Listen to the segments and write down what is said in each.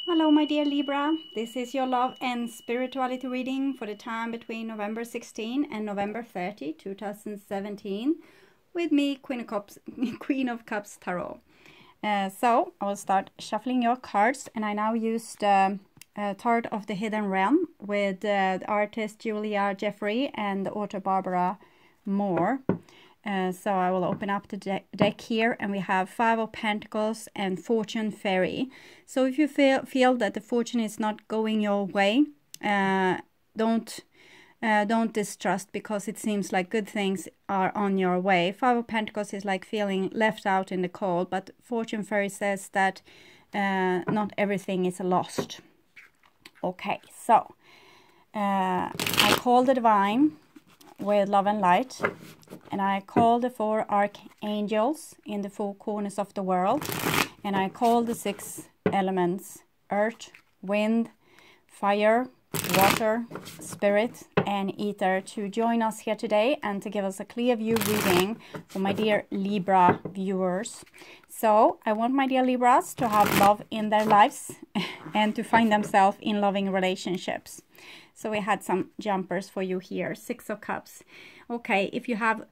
Hello, my dear Libra. This is your love and spirituality reading for the time between November 16 and November 30, 2017, with me, Queen of Cups, Queen of Cups Tarot. So I will start shuffling your cards, and I now use the Tarot of the Hidden Realm with the artist Julia Jeffrey and the author Barbara Moore. So I will open up the deck here, and we have Five of Pentacles and Fortune Fairy. So if you feel that the fortune is not going your way, don't distrust, because it seems like good things are on your way. Five of Pentacles is like feeling left out in the cold, but Fortune Fairy says that not everything is lost. Okay, so I call the Divine with love and light, and I call the four archangels in the four corners of the world, and I call the six elements: earth, wind, fire, water, spirit, and ether to join us here today and to give us a clear view reading for my dear Libra viewers. So I want my dear Libras to have love in their lives and to find themselves in loving relationships. So we had some jumpers for you here. Six of Cups. Okay, if you have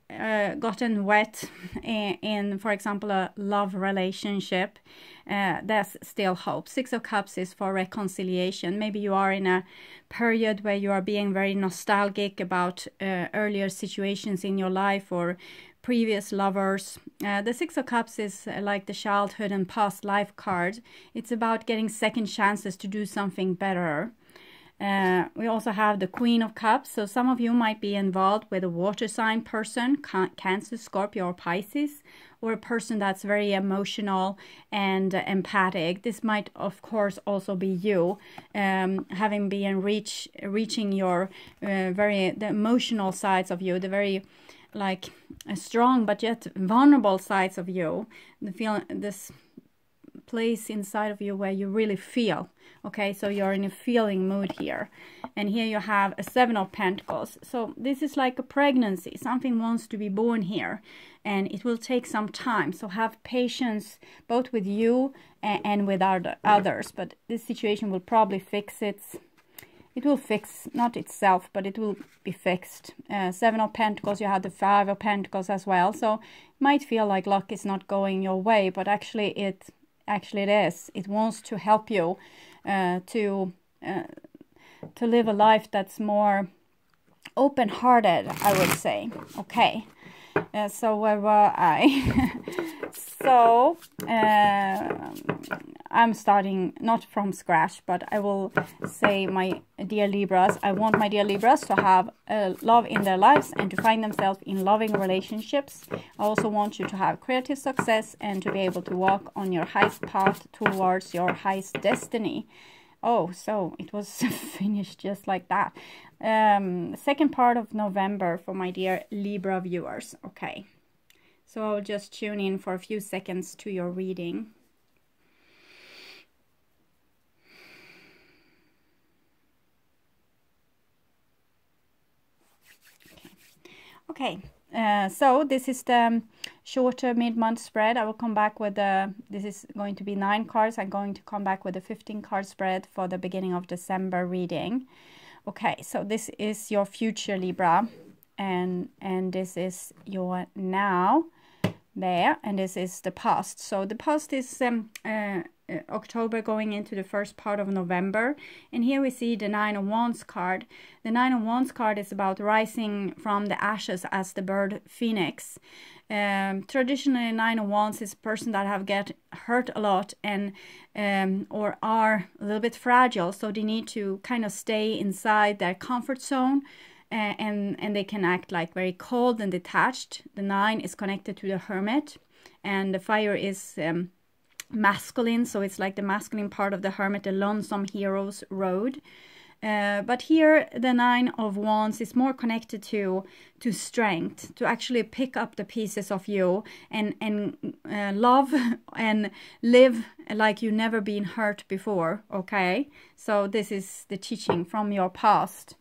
gotten wet in, for example, a love relationship, there's still hope. Six of Cups is for reconciliation. Maybe you are in a period where you are being very nostalgic about earlier situations in your life or previous lovers. The Six of Cups is like the childhood and past life card. It's about getting second chances to do something better. We also have the Queen of Cups, so some of you might be involved with a water sign person, Cancer, Scorpio, or Pisces, or a person that's very emotional and empathic. This might, of course, also be you, having been reaching your the emotional sides of you, the very like strong but yet vulnerable sides of you. The feeling, this place inside of you where you really feel. Okay, so you're in a feeling mood here, and here you have a Seven of Pentacles. So this is like a pregnancy. Something wants to be born here, and it will take some time. So have patience both with you and with others. But this situation will probably fix it. It will fix, not itself, but it will be fixed. Seven of Pentacles, you have the Five of Pentacles as well. So it might feel like luck is not going your way, but actually it is. It wants to help you to live a life that's more open-hearted, I would say. Okay, so where were I? So I'm starting not from scratch, but I will say, my dear Libras, I want my dear Libras to have love in their lives and to find themselves in loving relationships. I also want you to have creative success and to be able to walk on your highest path towards your highest destiny. Oh, so it was finished just like that. Second part of November for my dear Libra viewers. Okay, so I'll just tune in for a few seconds to your reading. Okay, so this is the shorter mid-month spread. I will come back with this is going to be 9 cards. I'm going to come back with a 15 card spread for the beginning of December reading. Okay, so this is your future, Libra, and this is your now there, and this is the past. So the past is October going into the first part of November, and here we see the Nine of Wands card. The Nine of Wands card is about rising from the ashes as the bird phoenix. Traditionally, Nine of Wands is a person that have get hurt a lot and or are a little bit fragile, so they need to kind of stay inside their comfort zone. And they can act like very cold and detached. The 9 is connected to the Hermit, and the fire is masculine, so it's like the masculine part of the Hermit, the lonesome hero's road. But here the Nine of Wands is more connected to strength, to actually pick up the pieces of you and love and live like you've never been hurt before. Okay, so this is the teaching from your past.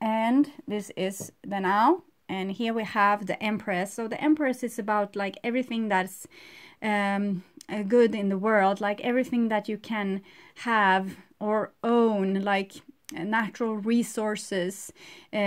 And this is the now, and here we have the Empress. So the Empress is about like everything that's good in the world, like everything that you can have or own, like natural resources,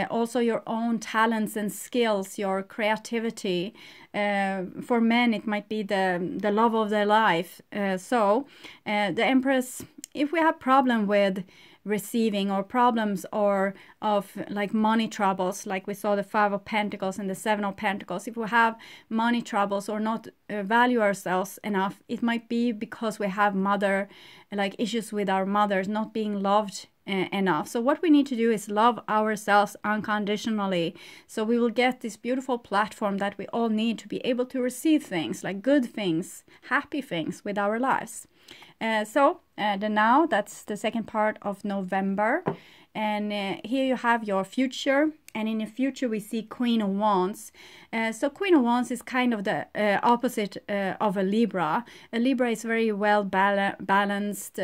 also your own talents and skills, your creativity. For men, it might be the love of their life. So the Empress, if we have problem with receiving or problems or of like money troubles, like we saw the 5 of Pentacles and the 7 of Pentacles, if we have money troubles or not value ourselves enough, it might be because we have like issues with our mothers, not being loved enough. So what we need to do is love ourselves unconditionally, so we will get this beautiful platform that we all need to be able to receive things, like good things, happy things with our lives. So the now, that's the second part of November, and here you have your future, and in the future we see Queen of Wands. So Queen of Wands is kind of the opposite of a Libra. A Libra is very well balanced,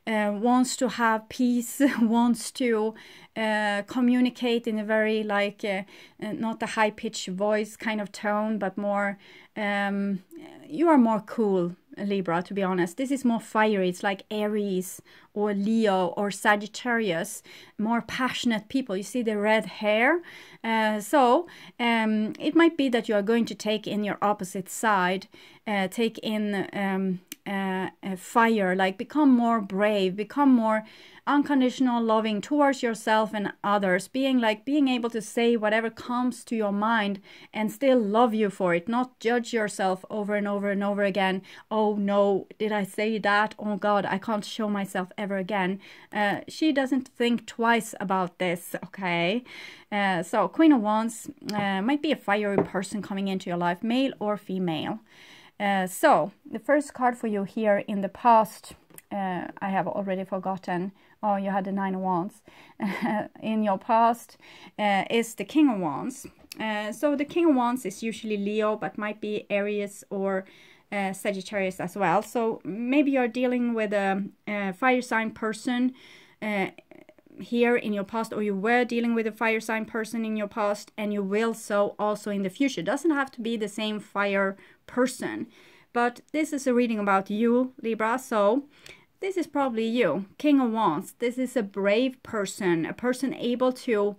wants to have peace, wants to communicate in a very like not a high-pitched voice kind of tone, but more you are more cool, Libra, to be honest. This is more fiery. It's like Aries or Leo or Sagittarius, more passionate people. You see the red hair. So it might be that you are going to take in your opposite side, take in fire, like become more brave, become more unconditional loving towards yourself and others, being able to say whatever comes to your mind and still love you for it, not judge yourself over and over and over again. Oh no, did I say that? Oh God, I can't show myself ever again. She doesn't think twice about this, okay? So Queen of Wands might be a fiery person coming into your life, male or female. So the first card for you here in the past, I have already forgotten. Oh, you had the 9 of Wands. In your past is the King of Wands. So the King of Wands is usually Leo, but might be Aries or Sagittarius as well. So maybe you're dealing with a fire sign person here in your past, or you were dealing with a fire sign person in your past, and you will so also in the future. It doesn't have to be the same fire person, but this is a reading about you, Libra. So this is probably you, King of Wands. This is a brave person, a person able to,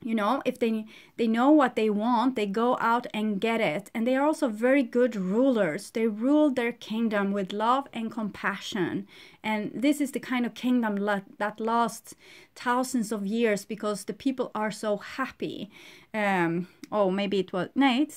you know, if they know what they want, they go out and get it. And they are also very good rulers. They rule their kingdom with love and compassion. And this is the kind of kingdom that lasts thousands of years because the people are so happy. Oh, maybe it was, no,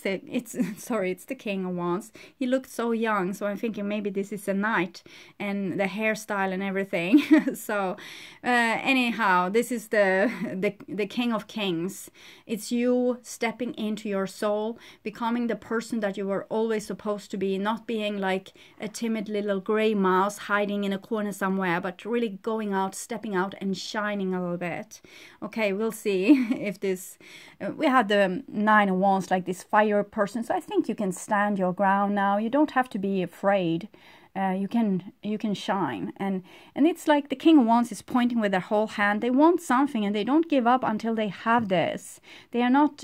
sorry, it's the King of Wands. He looked so young, so I'm thinking maybe this is a knight and the hairstyle and everything. So anyhow, this is the King of Kings. It's you stepping into your soul, becoming the person that you were always supposed to be, not being like a timid little gray mouse hiding in a corner somewhere, but really going out, stepping out and shining a little bit. Okay, we'll see if this, we had the 9 of Wands, like this fire person. So I think you can stand your ground now. You don't have to be afraid. You can shine, and it's like the King of Wands is pointing with their whole hand. They want something and they don't give up until they have this. They are not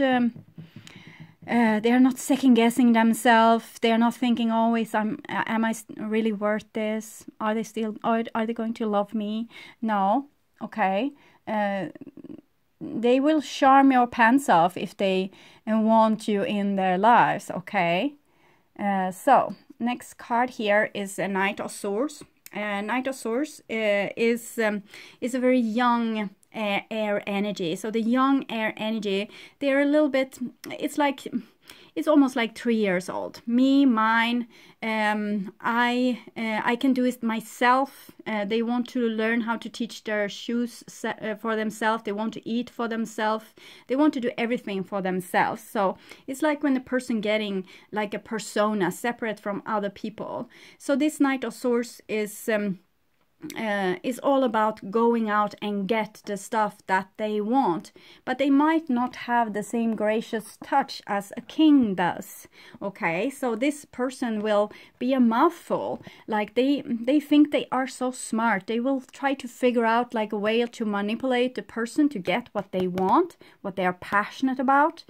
second guessing themselves. They are not thinking always, am I really worth this? Are they going to love me? No. Okay. They will charm your pants off if they want you in their lives. Okay. So next card here is a Knight of Swords. Knight of Swords is a very young air energy. So the young air energy, they're a little bit, it's almost like 3 years old. Me, mine, I can do it myself. They want to learn how to teach their shoes for themselves. They want to eat for themselves. They want to do everything for themselves. So it's like when the person getting like a persona separate from other people. So this Knight of Swords is all about going out and get the stuff that they want, but they might not have the same gracious touch as a king does. Okay, so this person will be a mouthful. Like they think they are so smart. They will try to figure out like a way to manipulate the person to get what they want, what they are passionate about.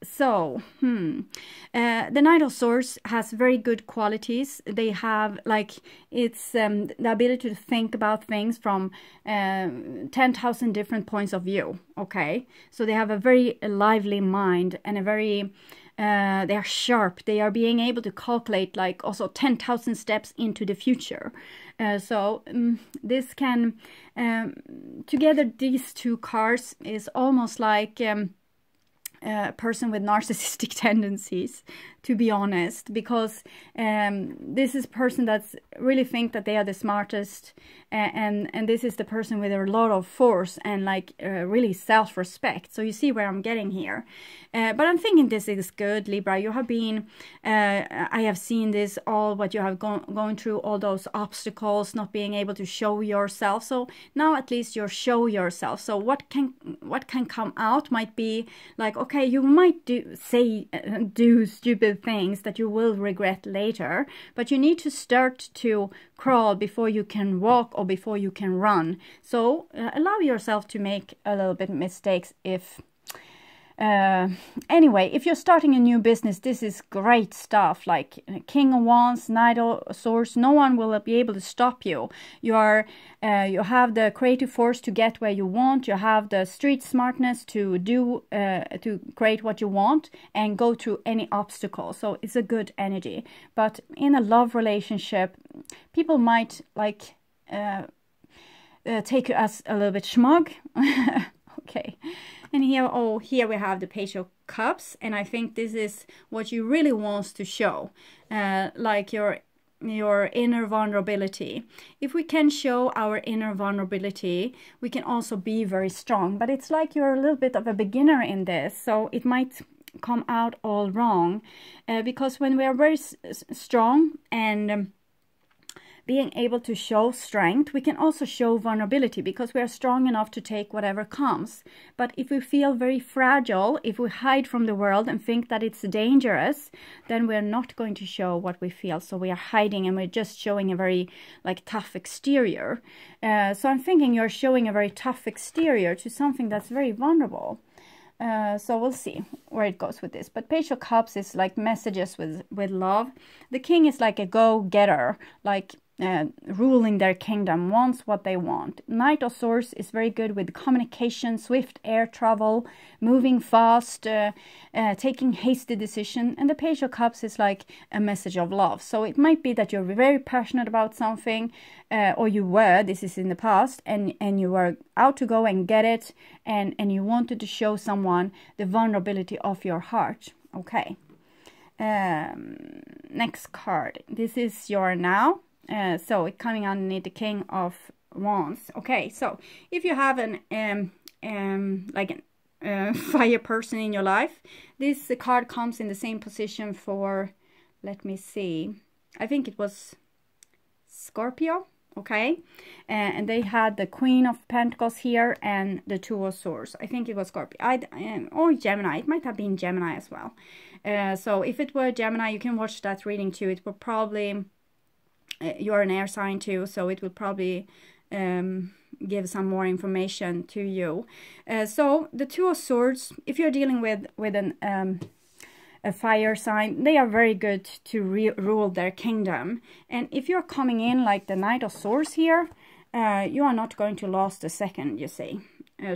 So, the Knight of Swords has very good qualities. They have, like, it's the ability to think about things from 10,000 different points of view, okay? So they have a very lively mind and a very, they are sharp. They are being able to calculate, like, also 10,000 steps into the future. This can, together, these two cards is almost like a person with narcissistic tendencies, to be honest, because this is a person that's really think that they are the smartest, and this is the person with a lot of force and like really self-respect. So you see where I'm getting here. But I'm thinking this is good, Libra. You have been, I have seen this, all what you have gone through, all those obstacles, not being able to show yourself. So now at least you show yourself. So what can come out might be like, okay, you might do stupid things that you will regret later, but you need to start to crawl before you can walk or before you can run. So allow yourself to make a little bit mistakes if anyway, if you're starting a new business, this is great stuff, like King of Wands, Knight of Swords. No one will be able to stop you. You have the creative force to get where you want. You have the street smartness to do to create what you want and go through any obstacle. So it's a good energy. But in a love relationship, people might like take you as a little bit smug. Okay. And here we have the Page of Cups, and I think this is what you really want to show, like your inner vulnerability. If we can show our inner vulnerability, we can also be very strong. But it's like you're a little bit of a beginner in this, so it might come out all wrong, because when we are very strong and being able to show strength, we can also show vulnerability because we are strong enough to take whatever comes. But if we feel very fragile, if we hide from the world and think that it's dangerous, then we're not going to show what we feel. So we are hiding and we're just showing a very like tough exterior. So I'm thinking you're showing a very tough exterior to something that's very vulnerable. So we'll see where it goes with this. But Page of Cups is like messages with love. The King is like a go-getter, like ruling their kingdom, wants what they want. Knight of Swords is very good with communication, swift air travel, moving fast, taking hasty decision. And the Page of Cups is like a message of love. So it might be that you're very passionate about something, or you were, this is in the past, and you were out to go and get it, and you wanted to show someone the vulnerability of your heart. Okay. Next card. This is your now. So it's coming underneath the King of Wands. Okay, so if you have an fire person in your life, this card comes in the same position for, let me see, I think it was Scorpio. Okay, and they had the Queen of Pentacles here and the Two of Swords. I think it was Scorpio, or Gemini. It might have been Gemini as well. So if it were Gemini, you can watch that reading too. It will probably, you're an air sign too, so it will probably give some more information to you. So the Two of Swords, if you're dealing with a fire sign, they are very good to rule their kingdom. And if you're coming in like the Knight of Swords here, you are not going to last a second, you see.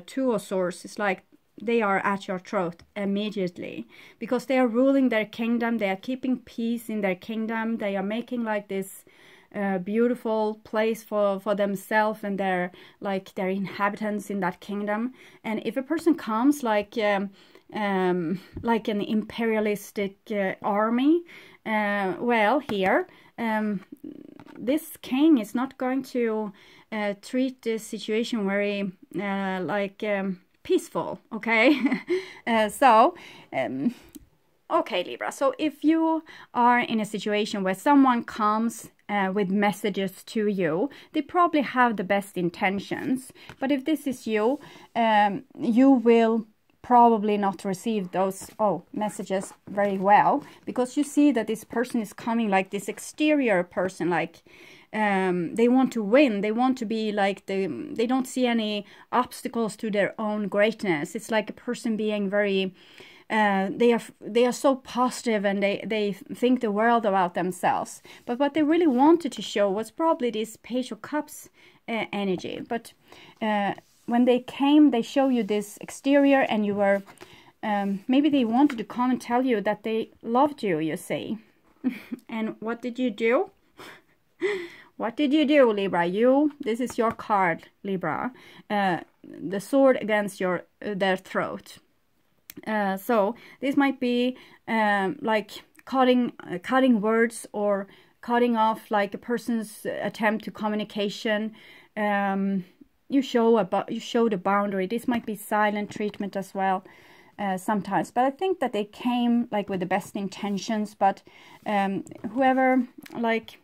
Two of Swords is like they are at your throat immediately because they are ruling their kingdom. They are keeping peace in their kingdom. They are making like this beautiful place for themselves and their inhabitants in that kingdom. And if a person comes like an imperialistic army, well, here this king is not going to treat this situation very peaceful. Okay. Okay, Libra, so if you are in a situation where someone comes with messages to you, they probably have the best intentions, but if this is you, you will probably not receive those messages very well, because you see that this person is coming like this exterior person, like they want to win, they want to be like, they don't see any obstacles to their own greatness. It's like a person being very they are so positive, and they think the world about themselves. But what they really wanted to show was probably this Page of Cups energy. But when they came, they show you this exterior, and you were maybe they wanted to come and tell you that they loved you, you see. And what did you do? What did you do, Libra? This is your card, Libra. The sword against their throat. So this might be like cutting words, or cutting off like a person's attempt to communication. You show the boundary. This might be silent treatment as well. Sometimes, but I think that they came like with the best intentions, but whoever, like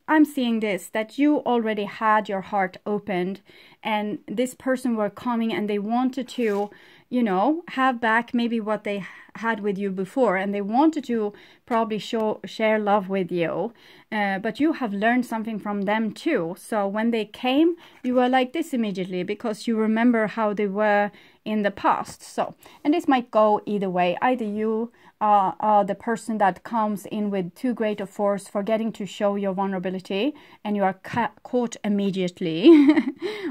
I'm seeing this, that you already had your heart opened, and this person were coming and they wanted to, you know, have back maybe what they had with you before, and they wanted to probably share love with you, but you have learned something from them too. So when they came, you were like this immediately, because you remember how they were in the past. So, and this might go either way. Either you are the person that comes in with too great a force, forgetting to show your vulnerability, and you are caught immediately,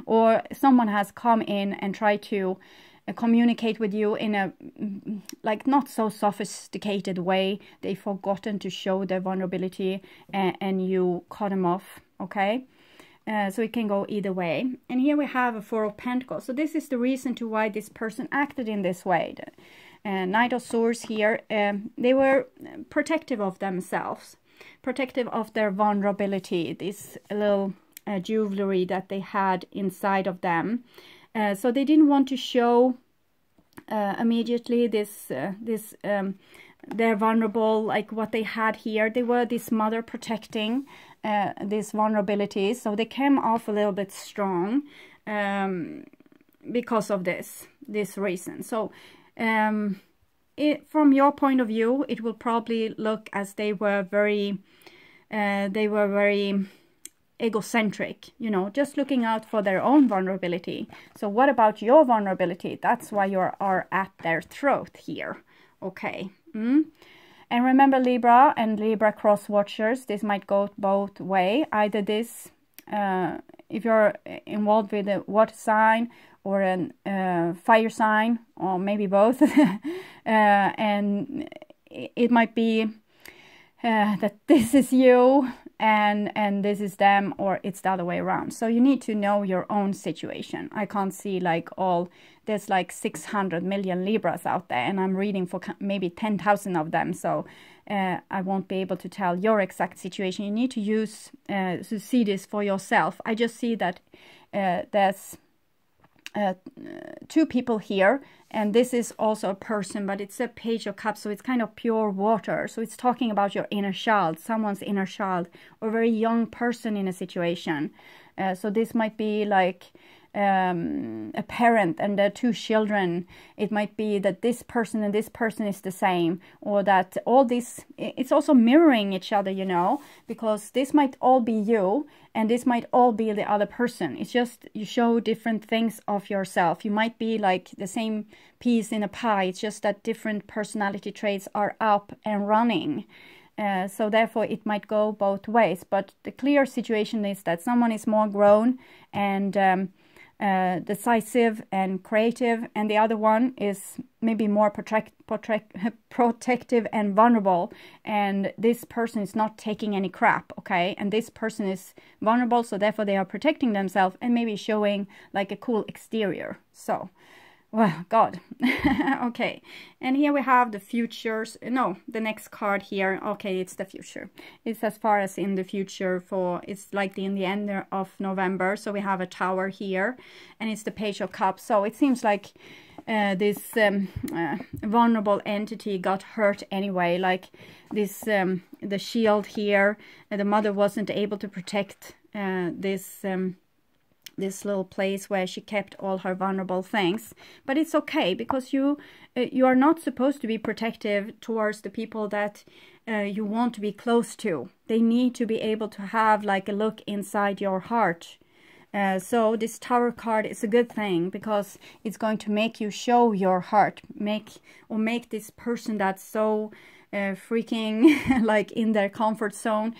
or someone has come in and tried to communicate with you in a like not so sophisticated way. They've forgotten to show their vulnerability, and you cut them off. Okay, so it can go either way. And here we have a Four of Pentacles. So this is the reason to why this person acted in this way. Knight of Swords here. They were protective of themselves, protective of their vulnerability, this little jewelry that they had inside of them. So they didn't want to show immediately they're vulnerable, like what they had here. They were this mother protecting this vulnerability, so they came off a little bit strong because of this reason. So from your point of view, it will probably look as they were very egocentric, you know, just looking out for their own vulnerability. So what about your vulnerability? That's why you are at their throat here. Okay. And remember, Libra and Libra cross watchers, this might go both way. Either this, if you're involved with a water sign or a fire sign, or maybe both, and it might be that this is you and this is them, or it's the other way around. So you need to know your own situation. I can't see like there's like 600 million Libras out there, and I'm reading for maybe 10,000 of them. So I won't be able to tell your exact situation. You need to use to see this for yourself. I just see that there's two people here, and this is also a person, but it's a Page of Cups, so it's kind of pure water. So it's talking about your inner child, someone's inner child, or a very young person in a situation. So this might be like a parent and their two children. It might be that this person and this person is the same, or that all this, it's also mirroring each other, you know, because this might all be you and this might all be the other person. It's just you show different things of yourself. You might be like the same piece in a pie. It's just that different personality traits are up and running. So therefore it might go both ways. But the clear situation is that someone is more grown and decisive and creative, and the other one is maybe more protective and vulnerable, and this person is not taking any crap, okay? And this person is vulnerable, so therefore they are protecting themselves and maybe showing like a cool exterior. So, well, God. Okay, and here we have the futures. No, the next card here. Okay, it's the future. It's as far as in the future it's like in the end of November. So we have a Tower here, and it's the Page of Cups. So it seems like this vulnerable entity got hurt anyway. Like this, the shield here, the mother wasn't able to protect this little place where she kept all her vulnerable things. But it's okay, because you are not supposed to be protective towards the people that you want to be close to. They need to be able to have like a look inside your heart So this Tower card is a good thing because it's going to make you show your heart, make this person that's so freaking like in their comfort zone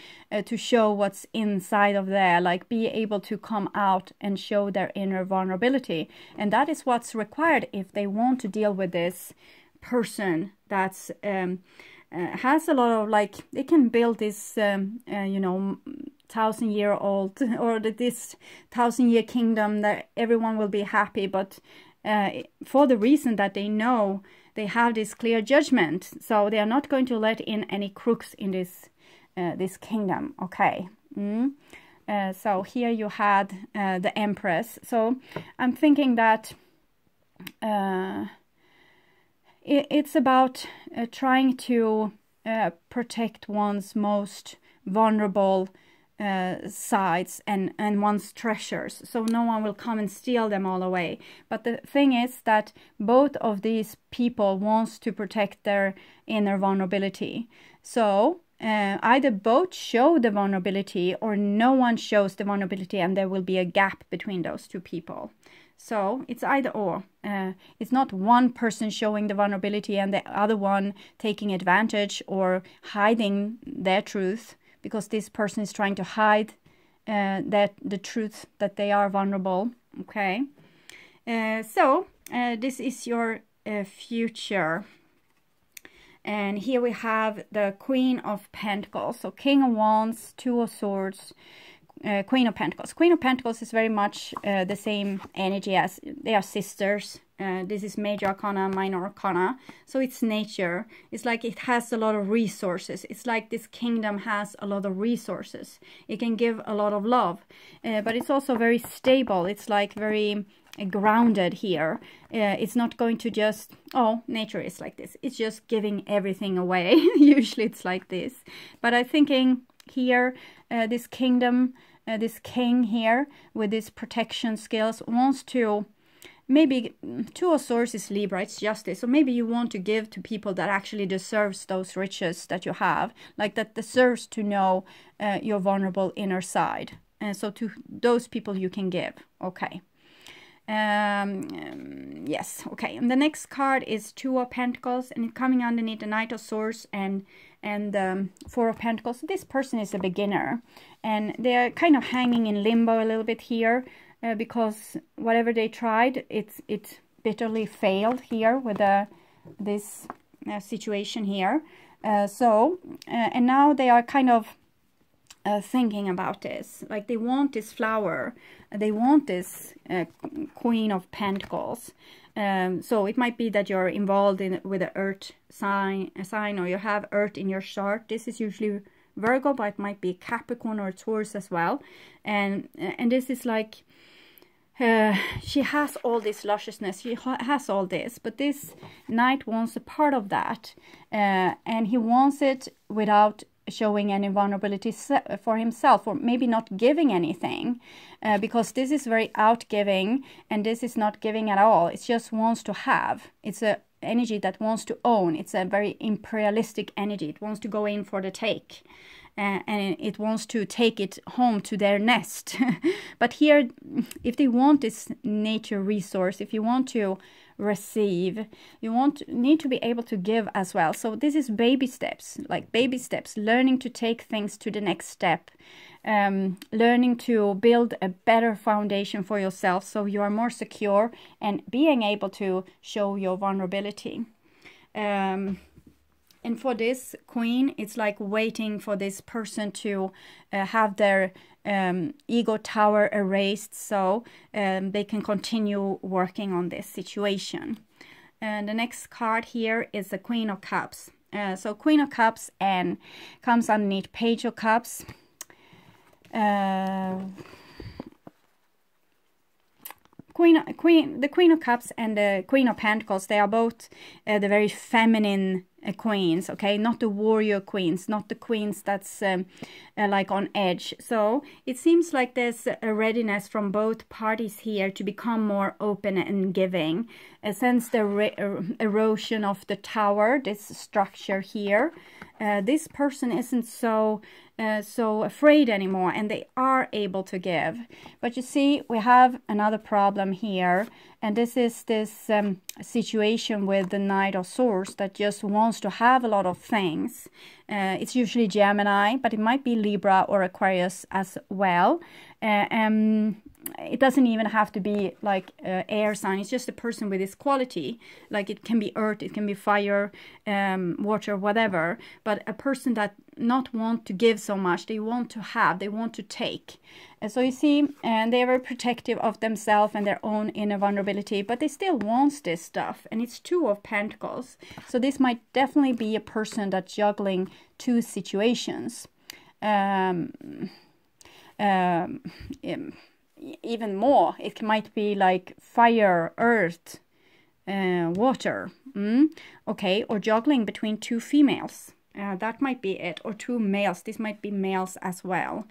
to show what's inside of there, like be able to come out and show their inner vulnerability. And that is what's required if they want to deal with this person that's has a lot of, like, they can build this you know, 1,000-year-old or this 1,000-year kingdom that everyone will be happy, but for the reason that they know they have this clear judgment, so they are not going to let in any crooks in this this kingdom. Okay. So here you had the Empress. So I'm thinking that it's about trying to protect one's most vulnerable sides and one's treasures, so no one will come and steal them all away. But the thing is that both of these people wants to protect their inner vulnerability. So either both show the vulnerability or no one shows the vulnerability, and there will be a gap between those two people. So it's either or. It's not one person showing the vulnerability and the other one taking advantage or hiding their truth, because this person is trying to hide the truth that they are vulnerable. Okay. So this is your future. And here we have the Queen of Pentacles. So King of Wands, Two of Swords, Queen of Pentacles. Queen of Pentacles is very much the same energy as, they are sisters. This is Major Arcana, Minor Arcana. So it's nature. It's like it has a lot of resources. It's like this kingdom has a lot of resources. It can give a lot of love. But it's also very stable. It's like very grounded here. It's not going to just, oh, nature is like this. It's just giving everything away. Usually it's like this. But I'm thinking here, this kingdom, this king here with his protection skills wants to, maybe Two of Swords is Libra, it's justice. So maybe you want to give to people that actually deserves those riches that you have, like that deserves to know your vulnerable inner side. And so to those people you can give. Okay. Yes. Okay. And the next card is Two of Pentacles, and it's coming underneath the Knight of Swords and Four of Pentacles. This person is a beginner, and they're kind of hanging in limbo a little bit here. Because whatever they tried, it bitterly failed here with this situation here. And now they are kind of thinking about this. Like they want this flower, they want this Queen of Pentacles. So it might be that you're involved with an earth sign, or you have earth in your chart. This is usually Virgo, but it might be Capricorn or Taurus as well. And this is like, she has all this lusciousness, she has all this, but this knight wants a part of that, and he wants it without showing any vulnerability for himself, or maybe not giving anything, because this is very outgiving, and this is not giving at all. It just wants to have. It's a energy that wants to own. It's a very imperialistic energy. It wants to go in for the take. And it wants to take it home to their nest. But here, if they want this nature resource, if you want to receive, you need to be able to give as well. So this is baby steps, like baby steps, learning to take things to the next step, learning to build a better foundation for yourself so you are more secure and being able to show your vulnerability. And for this queen, it's like waiting for this person to have their ego tower erased, so they can continue working on this situation. And the next card here is the Queen of Cups. So Queen of Cups and comes underneath Page of Cups. The Queen of Cups and the Queen of Pentacles, they are both the very feminine queens, okay, not the warrior queens, not the queens that's like on edge. So it seems like there's a readiness from both parties here to become more open and giving. Since the erosion of the tower, this structure here, this person isn't so afraid anymore, and they are able to give. But you see, we have another problem here, and this is this situation with the Knight of Swords that just wants to have a lot of things. It's usually Gemini, but it might be Libra or Aquarius as well. It doesn't even have to be like air sign. It's just a person with this quality. Like it can be earth, it can be fire, water, whatever. But a person that not want to give so much, they want to have, they want to take. So you see, and they're very protective of themselves and their own inner vulnerability, but they still want this stuff. And it's Two of Pentacles. So this might definitely be a person that's juggling two situations. Even more, it might be like fire, earth, water, okay, or juggling between two females. That might be it, or two males. This might be males as well.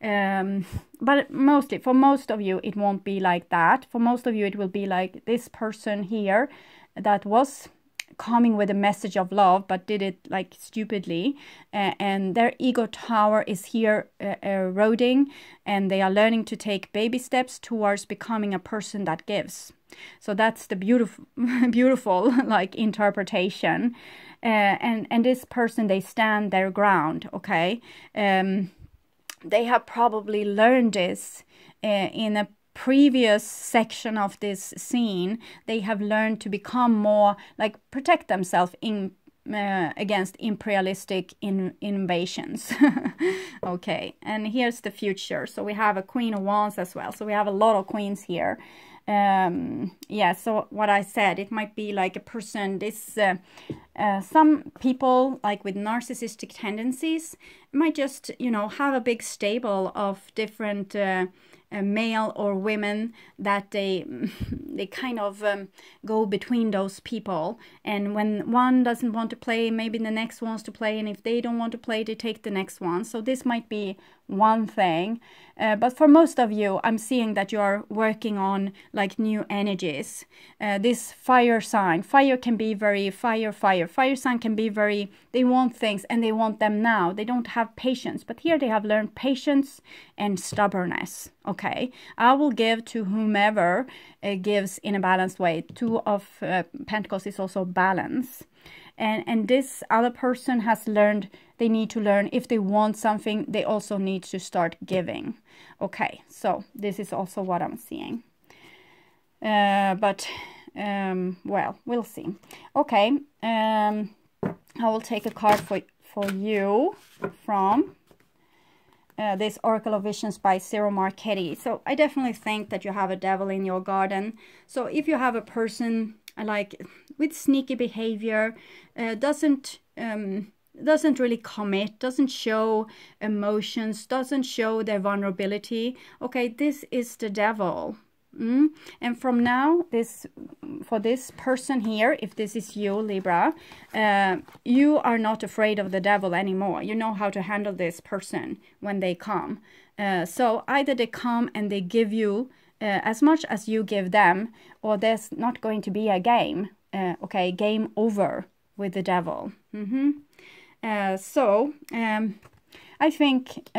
But mostly, for most of you, it won't be like that. For most of you, it will be like this person here that was coming with a message of love, but did it like stupidly, and their ego tower is here eroding, and they are learning to take baby steps towards becoming a person that gives. So that's the beautiful like interpretation. And this person, they stand their ground, okay. They have probably learned this in a previous section of this scene. They have learned to become more like protect themselves in against imperialistic invasions. Okay, and here's the future. So we have a Queen of Wands as well. So we have a lot of queens here. Yeah, so what I said, it might be like a person, this some people like with narcissistic tendencies might just, you know, have a big stable of different male or women that they kind of go between those people, and when one doesn't want to play, maybe the next wants to play, and if they don't want to play, they take the next one. So this might be one thing, but for most of you, I'm seeing that you are working on like new energies. This fire sign, fire can be very fire sign can be very, they want things and they want them now. They don't have patience, but here they have learned patience and stubbornness. Okay, I will give to whomever gives in a balanced way. Two of Pentacles is also balance. And this other person has learned, they need to learn, if they want something, they also need to start giving. Okay, so this is also what I'm seeing. Well, we'll see. Okay, I will take a card for you from this Oracle of Visions by Ciro Marchetti. So I definitely think that you have a devil in your garden. So if you have a person like with sneaky behavior, doesn't really commit, doesn't show emotions, doesn't show their vulnerability, okay, this is the devil. And from now, for this person here, if this is you, Libra, you are not afraid of the devil anymore. You know how to handle this person when they come. So either they come and they give you as much as you give them, or there's not going to be a game. Okay, game over with the devil. I think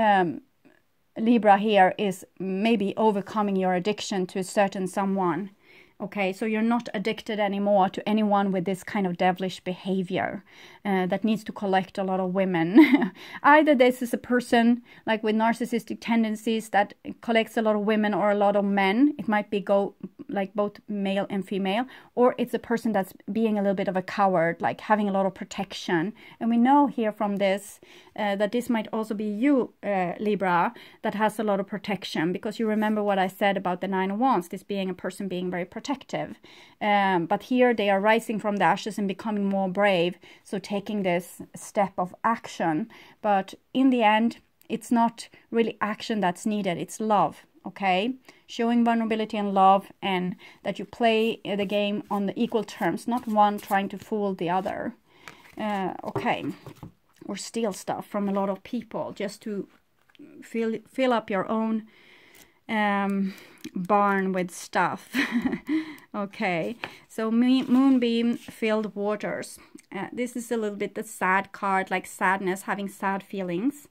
Libra here is maybe overcoming your addiction to a certain someone. Okay, so you're not addicted anymore to anyone with this kind of devilish behavior that needs to collect a lot of women. Either this is a person like with narcissistic tendencies that collects a lot of women or a lot of men. It might be like both male and female, or it's a person that's being a little bit of a coward, like having a lot of protection. And we know here from this that this might also be you, Libra, that has a lot of protection, because you remember what I said about the Nine of Wands, this being a person being very protective. But here they are rising from the ashes and becoming more brave, so taking this step of action. But in the end, it's not really action that's needed, it's love. Okay, showing vulnerability and love, and that you play the game on the equal terms, not one trying to fool the other. Okay, or steal stuff from a lot of people just to fill up your own barn with stuff. Okay, so moonbeam filled waters. This is a little bit the sad card, like sadness, having sad feelings.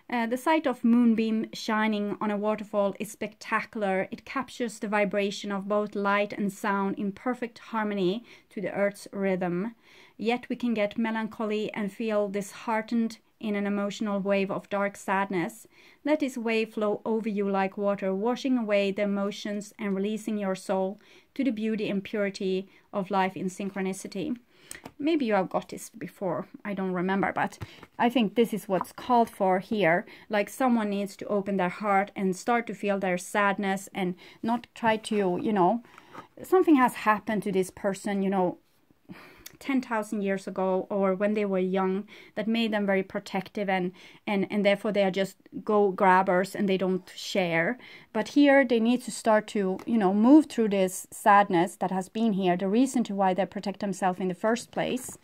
The sight of moonbeam shining on a waterfall is spectacular. It captures the vibration of both light and sound in perfect harmony to the earth's rhythm. Yet we can get melancholy and feel disheartened in an emotional wave of dark sadness. Let this wave flow over you like water, washing away the emotions and releasing your soul to the beauty and purity of life in synchronicity. Maybe you have got this before, I don't remember, but I think this is what's called for here. Like someone needs to open their heart and start to feel their sadness and not try to, you know, something has happened to this person, you know, 10,000 years ago or when they were young that made them very protective and therefore they are just go grabbers and they don't share. But here they need to start to, you know, move through this sadness that has been here, the reason to why they protect themselves in the first place,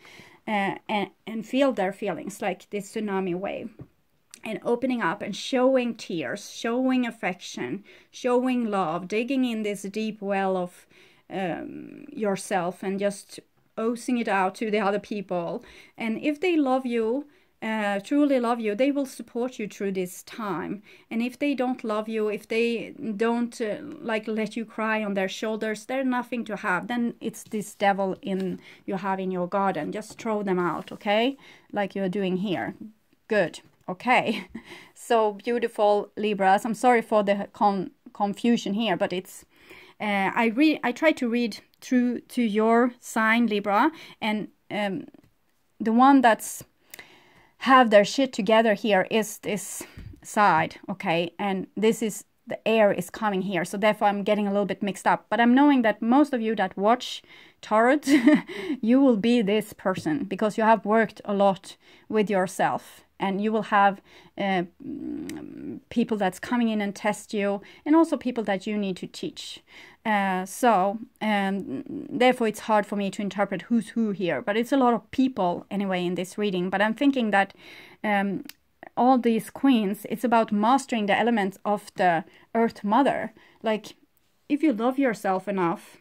and feel their feelings like this tsunami wave. And opening up and showing tears, showing affection, showing love, digging in this deep well of yourself and just oozing it out to the other people. And if they love you, truly love you, they will support you through this time. And if they don't love you, if they don't like let you cry on their shoulders, they're nothing to have. Then it's this devil you have in your garden. Just throw them out, okay? Like you're doing here. Good. Okay. So beautiful, Libras. I'm sorry for the confusion here, but it's I try to read through to your sign, Libra, and the one that's have their shit together here is this side, okay, and this is the air is coming here, so therefore I'm getting a little bit mixed up. But I'm knowing that most of you that watch tarot, you will be this person because you have worked a lot with yourself. And you will have people that's coming in and test you, and also people that you need to teach. Therefore, it's hard for me to interpret who's who here. But it's a lot of people anyway in this reading. But I'm thinking that all these queens, it's about mastering the elements of the Earth Mother. Like, if you love yourself enough,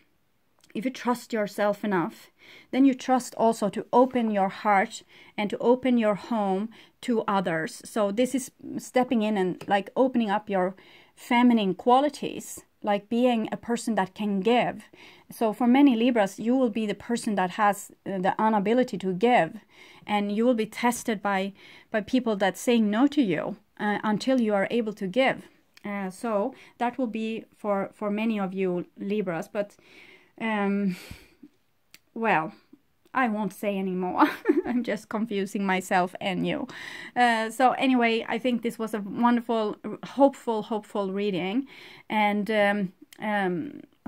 if you trust yourself enough, then you trust also to open your heart and to open your home to others. So this is stepping in and like opening up your feminine qualities, like being a person that can give. So for many Libras, you will be the person that has the inability to give, and you will be tested by people that saying no to you until you are able to give. So that will be for many of you Libras, but well, I won't say anymore. I'm just confusing myself and you. So anyway, I think this was a wonderful, hopeful reading, and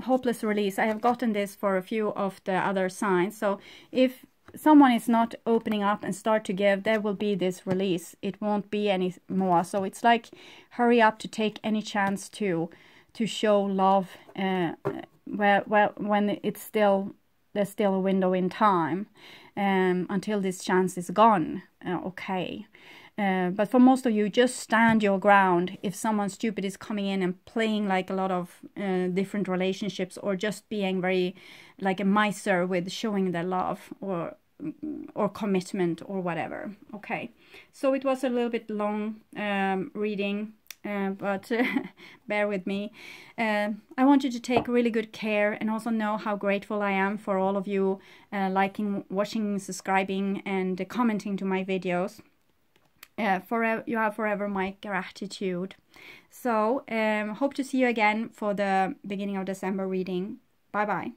hopeless release. I have gotten this for a few of the other signs. So if someone is not opening up and start to give, there will be this release. It won't be any more. So it's like hurry up to take any chance to show love. When it's still, there's still a window in time until this chance is gone. Okay. But for most of you, just stand your ground. If someone stupid is coming in and playing like a lot of different relationships, or just being very like a miser with showing their love or commitment or whatever. Okay. So it was a little bit long reading. But bear with me. I want you to take really good care, and also know how grateful I am for all of you liking, watching, subscribing, and commenting to my videos. You have forever my gratitude. So hope to see you again for the beginning of December reading. Bye bye.